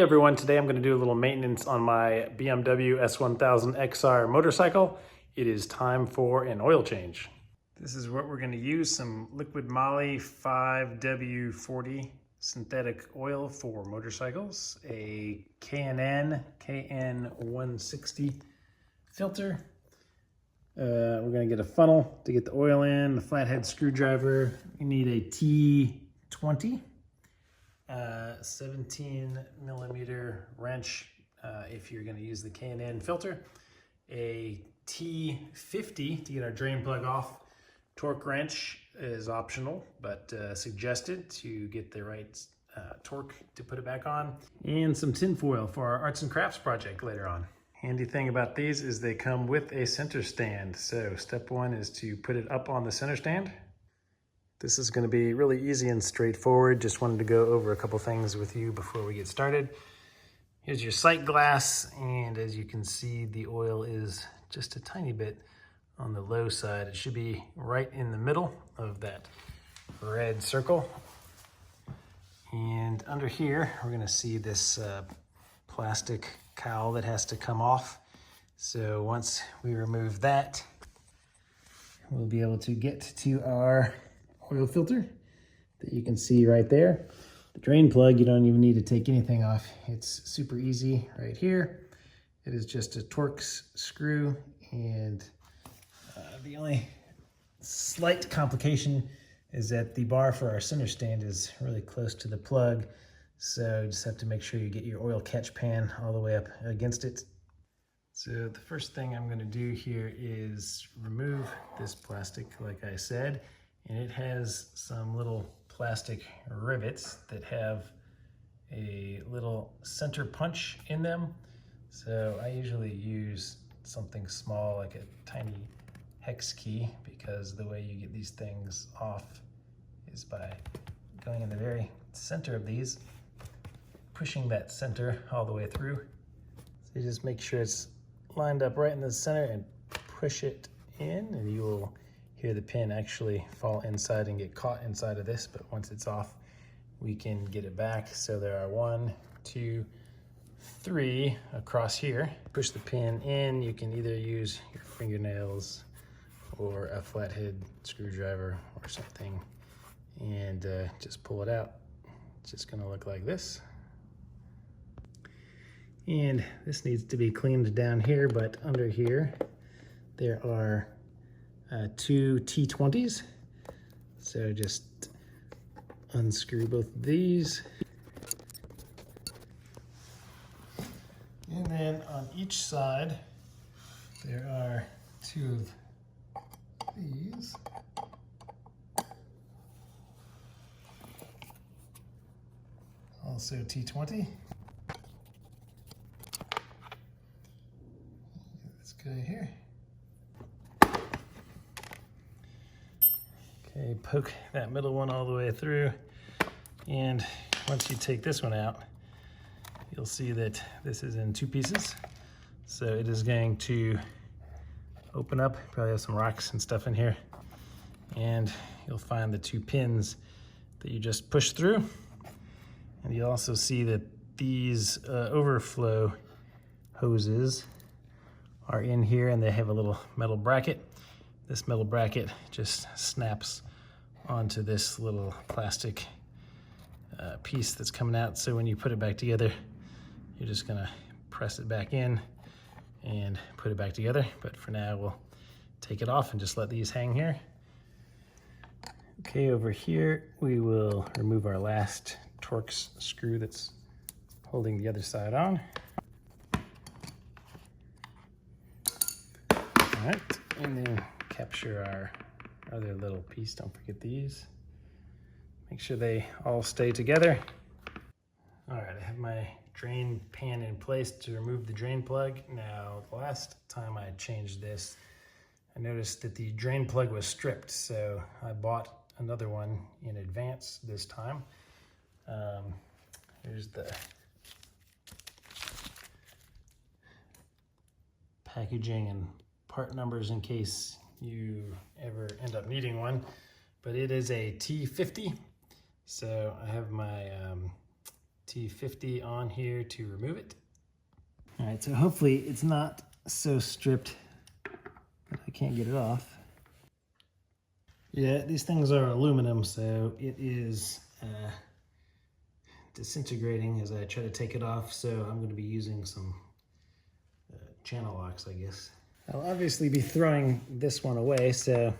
everyone, today I'm going to do a little maintenance on my BMW S1000XR motorcycle. It is time for an oil change. This is what we're going to use, some LiquidMolly 5W40 synthetic oil for motorcycles, a K&N KN160 filter. We're going to get a funnel to get the oil in, a flathead screwdriver. You need a T20. 17mm wrench if you're going to use the K&N filter, a T50 to get our drain plug off. Torque wrench is optional but suggested to get the right torque to put it back on, and some tin foil for our arts and crafts project later on. Handy thing about these is they come with a center stand, so step one is to put it up on the center stand. This is going to be really easy and straightforward. Just wanted to go over a couple things with you before we get started. Here's your sight glass, and as you can see, the oil is just a tiny bit on the low side. It should be right in the middle of that red circle. And under here, we're going to see this plastic cowl that has to come off. So once we remove that, we'll be able to get to our oil filter that you can see right there. The drain plug, you don't even need to take anything off. It's super easy right here. It is just a Torx screw, and the only slight complication is that the bar for our center stand is really close to the plug, so you just have to make sure you get your oil catch pan all the way up against it. So the first thing I'm going to do here is remove this plastic, like I said. And it has some little plastic rivets that have a little center punch in them. So I usually use something small like a tiny hex key, because the way you get these things off is by going in the very center of these, pushing that center all the way through. So you just make sure it's lined up right in the center and push it in, and you will hear the pin actually fall inside and get caught inside of this, but once it's off, we can get it back. So there are 1, 2, 3 across here. Push the pin in. You can either use your fingernails or a flathead screwdriver or something, and just pull it out. It's just gonna look like this. And this needs to be cleaned down here, but under here, there are 2 T20s. So just unscrew both of these. And then on each side, there are 2 of these. Also T20. This guy here. Okay, poke that middle one all the way through, and once you take this one out, you'll see that this is in 2 pieces. So it is going to open up, probably have some rocks and stuff in here, and you'll find the 2 pins that you just push through. And you'll also see that these overflow hoses are in here, and they have a little metal bracket. This metal bracket just snaps onto this little plastic piece that's coming out. So when you put it back together, you're just gonna press it back in and put it back together. But for now, we'll take it off and just let these hang here. Okay, over here, we will remove our last Torx screw that's holding the other side on. All right, and then capture our other little piece. Don't forget these. Make sure they all stay together. All right, I have my drain pan in place to remove the drain plug. Now, the last time I changed this, I noticed that the drain plug was stripped, so I bought another one in advance this time. Here's the packaging and part numbers in case you ever end up needing one, but it is a T50. So I have my T50 on here to remove it. All right, so hopefully it's not so stripped that I can't get it off. Yeah, these things are aluminum, so it is disintegrating as I try to take it off, so I'm going to be using some channel locks, I guess. I'll obviously be throwing this one away, so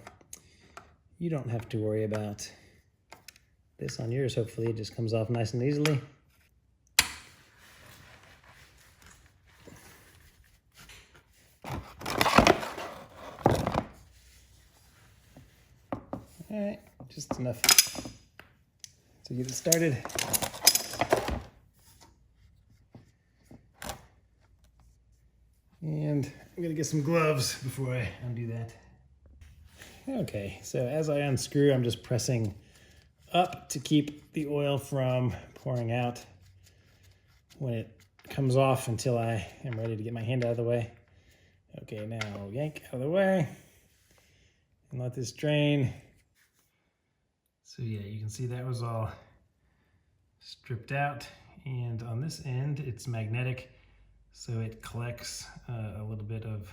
you don't have to worry about this on yours. Hopefully it just comes off nice and easily. All right, just enough to get it started. And I'm gonna get some gloves before I undo that. Okay, so as I unscrew, I'm just pressing up to keep the oil from pouring out when it comes off until I am ready to get my hand out of the way. Okay, now yank out of the way and let this drain. So yeah, you can see that was all stripped out, and on this end it's magnetic, so it collects a little bit of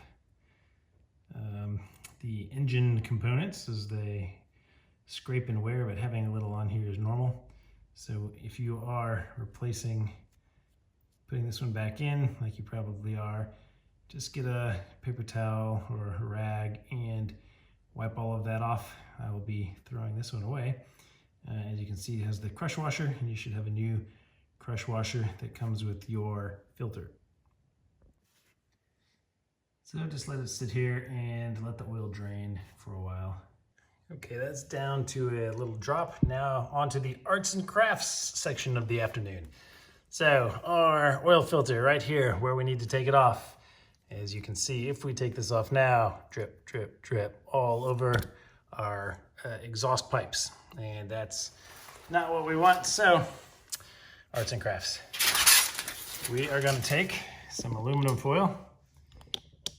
the engine components as they scrape and wear, but having a little on here is normal. So if you are putting this one back in, like you probably are, just get a paper towel or a rag and wipe all of that off. I will be throwing this one away. As you can see, it has the crush washer, and you should have a new crush washer that comes with your filter. So just let it sit here and let the oil drain for a while. Okay, that's down to a little drop. Now onto the arts and crafts section of the afternoon. So our oil filter right here where we need to take it off. As you can see, if we take this off now, drip, drip, drip all over our exhaust pipes. And that's not what we want. So arts and crafts. We are gonna take some aluminum foil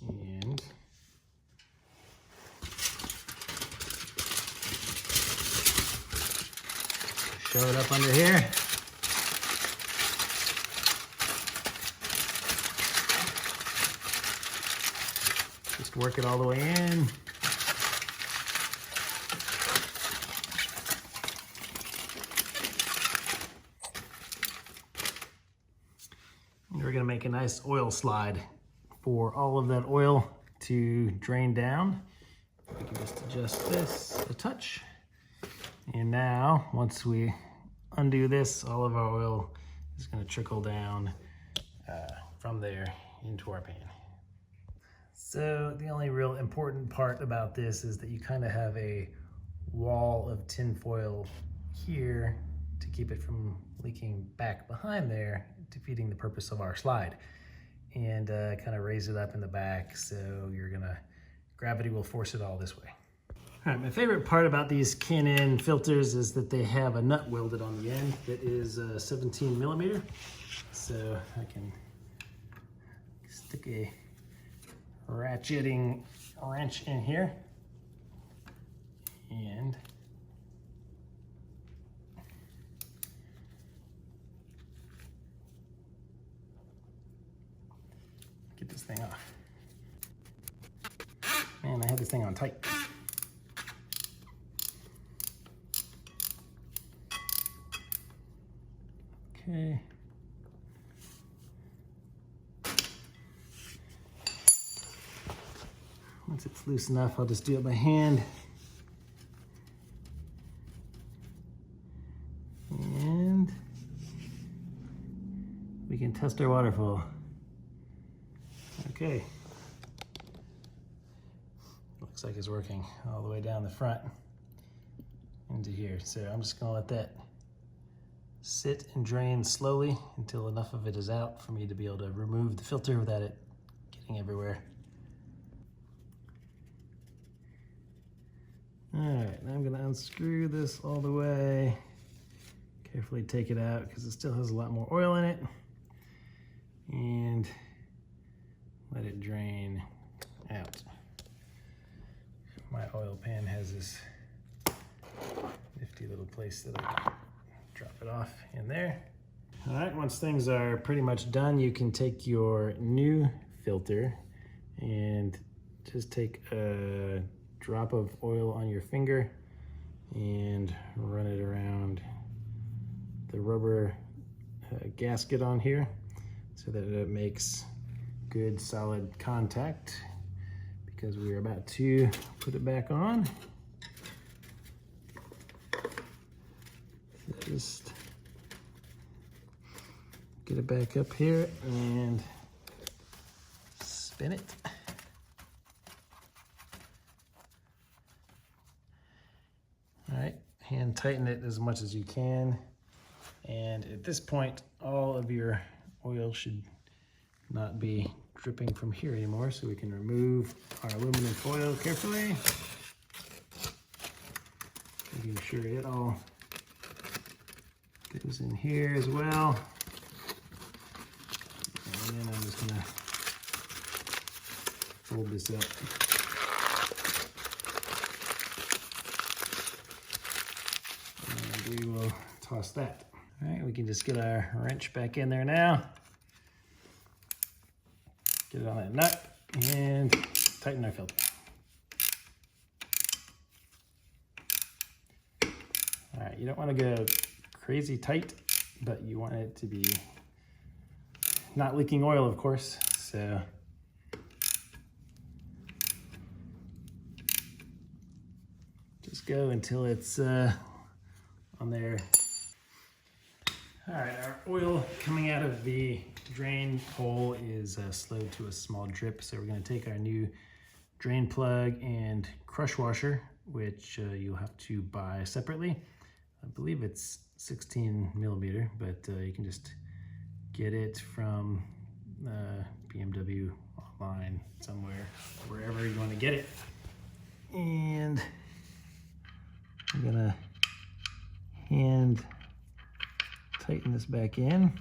and show it up under here. Just work it all the way in. And we're gonna make a nice oil slide for all of that oil to drain down. We can just adjust this a touch. And now, once we undo this, all of our oil is gonna trickle down from there into our pan. So the only real important part about this is that you kind of have a wall of tin foil here to keep it from leaking back behind there, defeating the purpose of our slide. And kind of raise it up in the back, so gravity will force it all this way. All right, my favorite part about these Canon filters is that they have a nut welded on the end that is 17 millimeter. So I can stick a ratcheting wrench in here and get this thing off. Man, I had this thing on tight. Okay. Once it's loose enough, I'll just do it by hand. And we can test our water flow. Okay. Looks like it's working all the way down the front into here. So I'm just gonna let that sit and drain slowly until enough of it is out for me to be able to remove the filter without it getting everywhere. All right, now I'm gonna unscrew this all the way. Carefully take it out because it still has a lot more oil in it. And let it drain out. My oil pan has this nifty little place that I can drop it off in there. All right, once things are pretty much done, you can take your new filter and just take a drop of oil on your finger and run it around the rubber gasket on here so that it makes good solid contact, because we are about to put it back on. So just get it back up here and spin it. All right, hand tighten it as much as you can. And at this point, all of your oil should not be dripping from here anymore, so we can remove our aluminum foil carefully. Making sure it all goes in here as well. And then I'm just gonna fold this up. And we will toss that. All right, we can just get our wrench back in there now. Get it on that nut and tighten our filter. All right, you don't want to go crazy tight, but you want it to be not leaking oil, of course. So just go until it's on there. All right, our oil coming out of the drain hole is slowed to a small drip. So we're gonna take our new drain plug and crush washer, which you'll have to buy separately. I believe it's 16 millimeter, but you can just get it from BMW online somewhere, wherever you want to get it. And I'm gonna hand tighten this back in.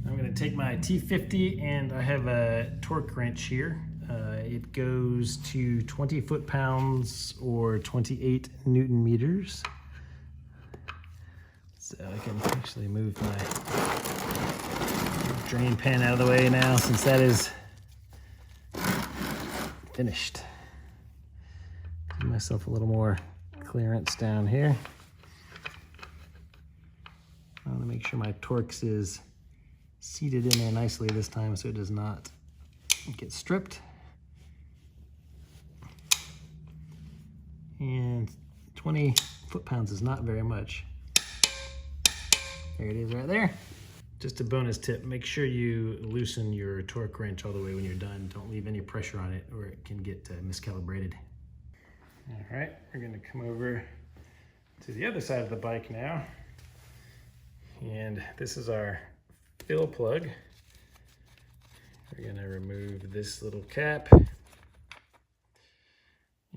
I'm gonna take my T50 and I have a torque wrench here. It goes to 20 foot-pounds or 28 Newton meters. So I can actually move my drain pan out of the way now, since that is finished. Give myself a little more clearance down here. I want to make sure my Torx is seated in there nicely this time so it does not get stripped. And 20 foot-pounds is not very much. There it is right there. Just a bonus tip, make sure you loosen your torque wrench all the way when you're done. Don't leave any pressure on it or it can get miscalibrated. All right, we're gonna come over to the other side of the bike now. And this is our fill plug. We're gonna remove this little cap.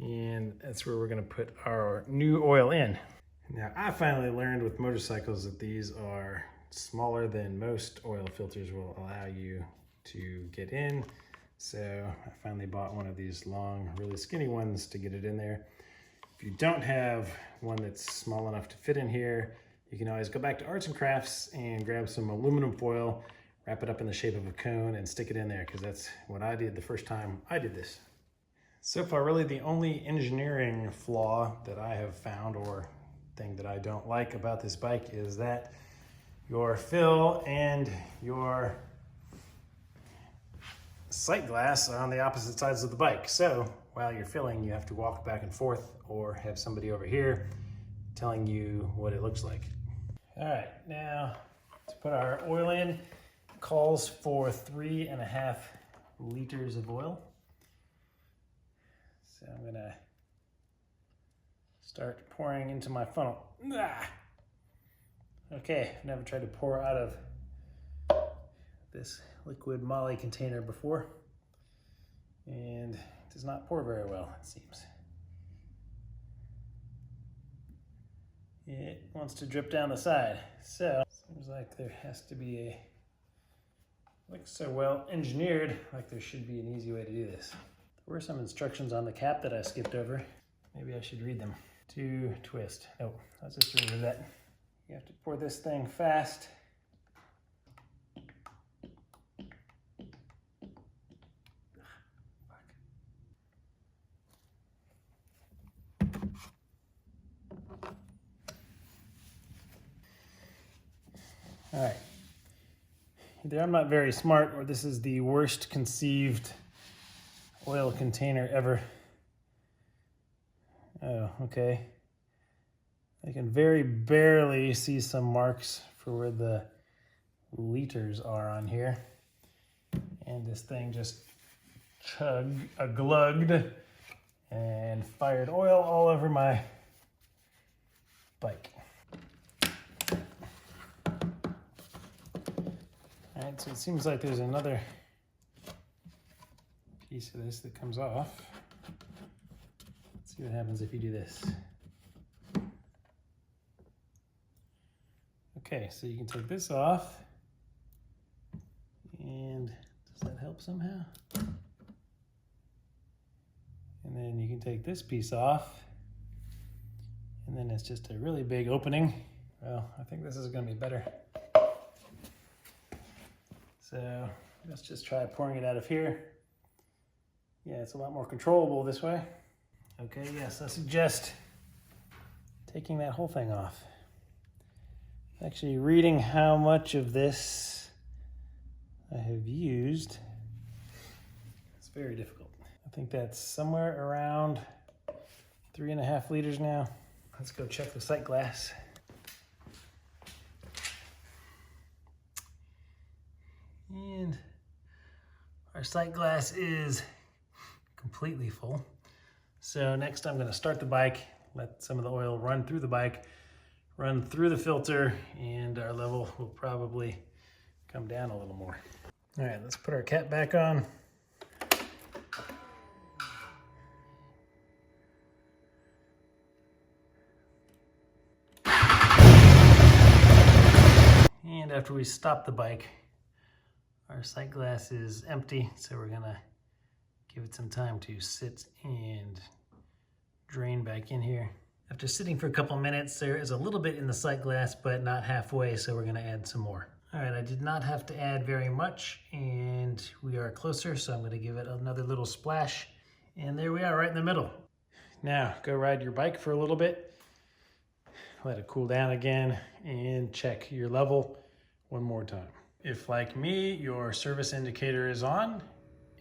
And that's where we're gonna put our new oil in. Now, I finally learned with motorcycles that these are smaller than most oil filters will allow you to get in. So I finally bought one of these long, really skinny ones to get it in there. If you don't have one that's small enough to fit in here, you can always go back to Arts and Crafts and grab some aluminum foil, wrap it up in the shape of a cone and stick it in there, because that's what I did the first time I did this. So far, really the only engineering flaw that I have found, or thing that I don't like about this bike, is that your fill and your sight glass are on the opposite sides of the bike. So while you're filling, you have to walk back and forth or have somebody over here telling you what it looks like. All right, now to put our oil in, it calls for 3.5 liters of oil. So I'm gonna start pouring into my funnel. Okay, I've never tried to pour out of this LiquidMolly container before, and it does not pour very well, it seems. It wants to drip down the side, so seems like there has to be a, looks so well engineered, like there should be an easy way to do this. There were some instructions on the cap that I skipped over. Maybe I should read them. To twist. Oh, let's just remove that. You have to pour this thing fast. All right. Either I'm not very smart or this is the worst conceived oil container ever. Oh, okay. I can very barely see some marks for where the liters are on here. And this thing just glugged and fired oil all over my bike. All right, so it seems like there's another piece of this that comes off. Let's see what happens if you do this. Okay, so you can take this off. And does that help somehow? And then you can take this piece off. And then it's just a really big opening. Well, I think this is gonna be better. So let's just try pouring it out of here. Yeah, it's a lot more controllable this way. Okay, yes, I suggest taking that whole thing off. Actually reading how much of this I have used, it's very difficult. I think that's somewhere around 3.5 liters now. Let's go check the sight glass. And our sight glass is completely full. So next I'm gonna start the bike, let some of the oil run through the bike, run through the filter, and our level will probably come down a little more. All right, let's put our cap back on. And after we stop the bike, our sight glass is empty, so we're gonna give it some time to sit and drain back in here. After sitting for a couple minutes, there is a little bit in the sight glass, but not halfway, so we're gonna add some more. All right, I did not have to add very much, and we are closer, so I'm gonna give it another little splash. And there we are, right in the middle. Now, go ride your bike for a little bit, let it cool down again, and check your level one more time. If, like me, your service indicator is on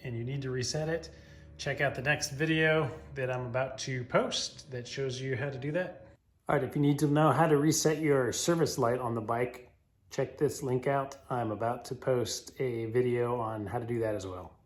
and you need to reset it, check out the next video that I'm about to post that shows you how to do that. All right, if you need to know how to reset your service light on the bike, check this link out. I'm about to post a video on how to do that as well.